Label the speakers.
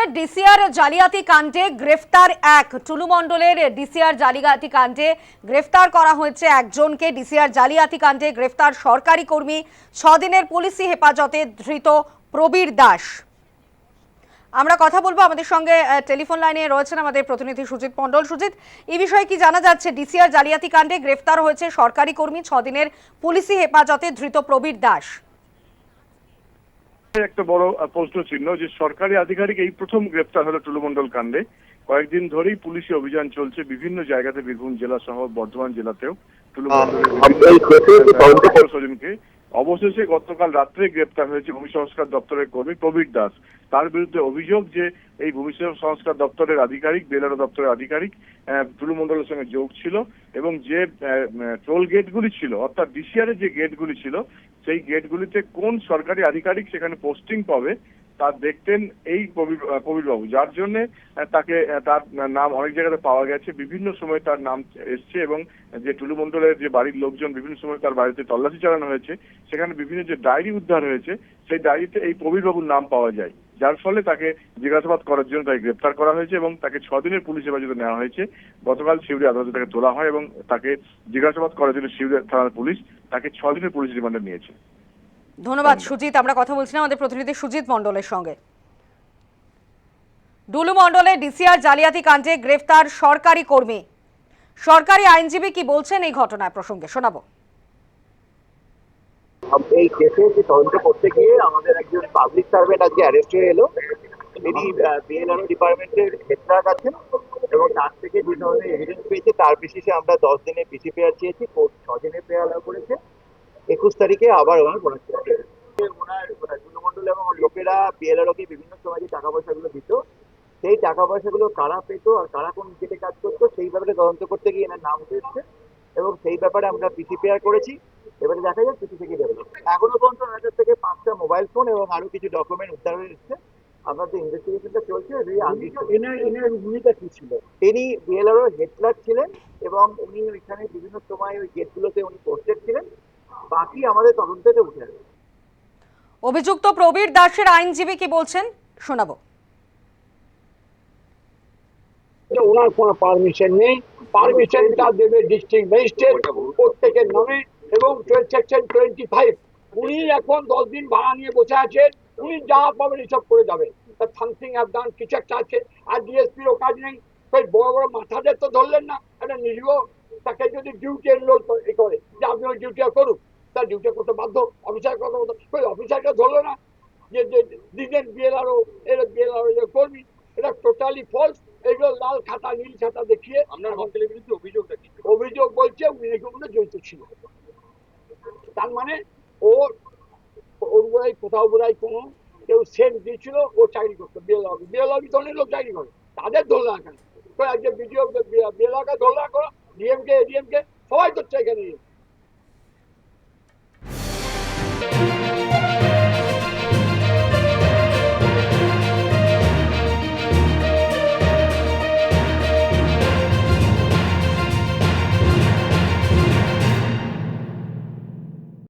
Speaker 1: মণ্ডলের ডিসিআর জালিয়াতি কাণ্ডে গ্রেফতার টুলু মণ্ডলের ডিসিআর জালিয়াতি কাণ্ডে গ্রেফতার করা হয়েছে একজনকে। ডিসিআর জালিয়াতি কাণ্ডে গ্রেফতার সরকারি কর্মী, 6 দিনের পুলিশি হেফাজতে ধৃত প্রবীর দাস। আমরা কথা বলবো, আমাদের সঙ্গে টেলিফোন লাইনে রয়েছেন আমাদের প্রতিনিধি সুজিত মণ্ডল। সুজিত, এই বিষয়ে কি জানা যাচ্ছে? ডিসিআর জালিয়াতি কাণ্ডে গ্রেফতার হয়েছে সরকারি কর্মী, 6 দিনের পুলিশি হেফাজতে ধৃত প্রবীর দাস।
Speaker 2: একটা বড় প্রশ্ন চিহ্ন যে সরকারি আধিকারিক এই প্রথম গ্রেফতার হলো টুলু মণ্ডল কাণ্ডে। কয়েকদিন ধরেই পুলিশি অভিযান চলছে বিভিন্ন জায়গাতে, বীরভূম জেলা সহ বর্ধমান জেলাতেও টুলু মণ্ডলের স্বজনকে। অবশেষে গতকাল রাত্রে গ্রেফতার হয়েছে ভূমি সংস্কার দপ্তরের কর্মী প্রবীর দাস। তার বিরুদ্ধে অভিযোগ যে এই ভূমি সংস্কার দপ্তরের আধিকারিক, বেলারো দপ্তরের আধিকারিক টুলু মণ্ডলের সঙ্গে যোগ ছিল এবং যে টোল গেটগুলি ছিল, অর্থাৎ ডিসিআর এর যে গেটগুলি ছিল, সেই গেটগুলিতে কোন সরকারি আধিকারিক সেখানে পোস্টিং পাবে তা দেখতেন এই প্রবীর বাবু, যার জন্য তাকে তার নাম অনেক জায়গাতে পাওয়া গেছে, বিভিন্ন সময় তার নাম এসছে এবং যে টুলু মণ্ডলের যে বাড়ির লোকজন বিভিন্ন সময় তার বাড়িতে তল্লাশি চালানো হয়েছে, সেখানে বিভিন্ন যে ডায়েরি উদ্ধার হয়েছে সেই ডায়েরিতে এই প্রবীর বাবুর নাম পাওয়া যায়, যার ফলে তাকে জিজ্ঞাসাবাদ করার জন্য তাকে গ্রেপ্তার করা হয়েছে এবং তাকে 6 দিনের পুলিশ হেফাজতে নেওয়া হয়েছে। গতকাল সিউড়ি আদালতে তাকে তোলা হয় এবং তাকে জিজ্ঞাসাবাদ করার জন্য সিউড়ি থানার পুলিশ তাকে 6 দিনের পুলিশ রিমান্ডে নিয়েছে।
Speaker 1: ধন্যবাদ সুজিত। আমরা কথা বলছিলাম আমাদের প্রতিনিধি সুজিত মণ্ডলের সঙ্গে। টুলু মণ্ডলের ডিসিআর জালিয়াতি কাণ্ডে গ্রেফতার সরকারি কর্মী, সরকারি আইনজীবী কি বলছেন এই ঘটনার প্রসঙ্গে শোনাবো।
Speaker 3: এই কেসে তদন্ত করতে গিয়ে আমাদের একজন পাবলিক সার্ভেন্ট আজকে অ্যারেস্ট হয়ে এলো। তিনি বিএলআরও ডিপার্টমেন্টের হেড ক্লার্ক আছেন এবং তার থেকে যে ধরনের এভিডেন্স পেয়েছে তার বেসিসে আমরা 10 দিনের পিসি পেয়ার চেয়েছি, কোর্ট 6 দিনের পেয়ার অ্যালাউ করেছে। 21 তারিখে আবার ওনার টুলু মণ্ডল এবং লোকেরা বিএলআরওকে বিভিন্ন সময় যে টাকা পয়সাগুলো দিত, সেই টাকা পয়সাগুলো কারা পেতো আর কারা কোন গেটে কাজ করতো সেই ব্যাপারে তদন্ত করতে গিয়ে এনার নাম উঠেছে এবং সেই ব্যাপারে আমরা পিসি পেয়ার করেছি। এবারে দেখা যাক পিসি থেকে বেরোলো। এখনো পর্যন্ত ওনাদের থেকে 5টা মোবাইল ফোন এবং আরো কিছু ডকুমেন্ট উদ্ধার হয়ে এসছে। আমাদের ইনভেস্টিগেশনটা চলছে। এনার ভূমিকা কি ছিল? তিনি বিএলআরও হেড ক্লার্ক ছিলেন এবং উনি ওইখানে বিভিন্ন সময় ওই গেটগুলোতে উনি পোস্টেড ছিলেন। বাকি আমাদের তদন্তে উঠে আসবে।
Speaker 1: অভিযুক্ত প্রবীর দাসের আইনজীবী কি বলছেন শোনাবো।
Speaker 4: ওনার কোনো পারমিশন নেই, পারমিশনটা দেবে ডিস্ট্রিক্ট ম্যাজিস্ট্রেট প্রত্যেকের নামে এবং সেকশন 25। উনি এখন 10 দিন ভাড়া নিয়ে বসে আছেন, উনি যা পাবেন এসব করে যাবে। সামথিং হ্যাভ ডান, কিছু একটা আছে। আর ডিএসপিরও কাজ নেই, সেই বড় বড় মাথাদের তো ধরলেন না। একটা নিরীহ তাকে যদি ডিউটি এনরোল করে যে আপনি ওই ডিউটিটা করুন, তার ডিউটি করতে বাধ্য। অফিসার কথা বলতো, ওই অফিসারটা ধরলো না যে দিলেন বিএলআরও, এরা বিএলআরও যে কর্মী। এটা টোটালি ফলস। এগুলো লাল খাতা নীল খাতা দেখিয়ে আপনার হকের বিরুদ্ধে অভিযোগ বলছে উনি এগুলো জড়িত ছিল। তার মানে ওর বোধহয় কোথাও বোধহয় কোনো কেউ সেন্ট দিয়েছিল, ও চাকরি করতো বিএলআরবি তো অনেক লোক চাকরি করে, তাদের ধরলো না কেন? তো একজন বিডিও বিএলআরকে ধরলো না করো, ডিএমকে এডিএমকে সবাই তো এখানে।